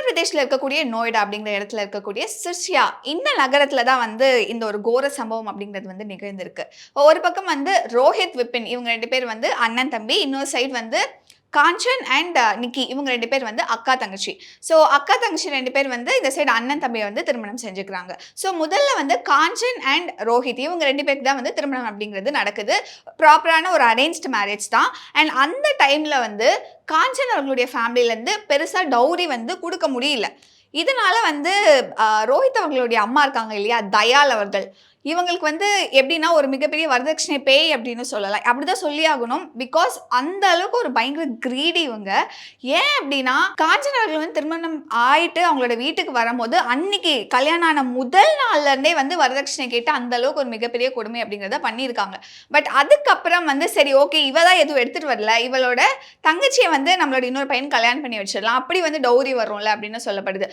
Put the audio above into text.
உத்தரப்பிரதேஷ்ல இருக்கக்கூடிய நோய்டா அப்படிங்கிற இடத்துல இருக்கக்கூடிய சிர்சியா இந்த நகரத்துல தான் வந்து இந்த ஒரு கோர சம்பவம் அப்படிங்கிறது வந்து நிகழ்ந்திருக்கு. ஒரு பக்கம் வந்து ரோஹித் விபின் இவங்க 2 பேர் வந்து அண்ணன் தம்பி. இன்னொரு சைடு வந்து காஞ்சன் அண்ட் நிக்கி இவங்க 2 பேர் வந்து அக்கா தங்கச்சி. ஸோ அக்கா தங்கச்சி 2 பேர் வந்து இந்த சைடு அண்ணன் தம்பிய வந்து திருமணம் செஞ்சுக்கிறாங்க. ஸோ முதல்ல வந்து காஞ்சன் அண்ட் ரோஹித் இவங்க 2 பேருக்கு தான் வந்து திருமணம் அப்படிங்கிறது நடக்குது. ப்ராப்பரான ஒரு அரேஞ்ச்டு மேரேஜ் தான். அண்ட் அந்த டைம்ல வந்து காஞ்சன் அவர்களுடைய ஃபேமிலிலேருந்து பெருசா டவுரி வந்து குடுக்க முடியல. இதனால வந்து ரோஹித் அவர்களுடைய அம்மா இருக்காங்க இல்லையா? தயால் அவர்கள். இவங்களுக்கு வந்து எப்படின்னா, ஒரு மிகப்பெரிய வரதட்சணை பேய் அப்படின்னு சொல்லலாம். அப்படிதான் சொல்லியே ஆகணும். பிகாஸ் அந்த அளவுக்கு ஒரு பயங்கர கிரீடி இவங்க. ஏன் அப்படின்னா, காஞ்சனா அவர்கள் வந்து திருமணம் ஆயிட்டு அவங்களோட வீட்டுக்கு வரும்போது, அன்னைக்கு கல்யாணம் ஆன முதல் நாள்ல இருந்தே வந்து வரதட்சணை கேட்டு அந்த அளவுக்கு ஒரு மிகப்பெரிய கொடுமை அப்படிங்கிறத பண்ணியிருக்காங்க. பட் அதுக்கப்புறம் வந்து சரி ஓகே இவ தான் எதுவும் எடுத்துட்டு வரல. இவளோட தங்கச்சிய வந்து நம்மளோட இன்னொரு பையன் கல்யாணம் பண்ணி வச்சிடலாம். அப்படி வந்து டௌரி வரும்ல அப்படின்னு சொல்லப்படுது.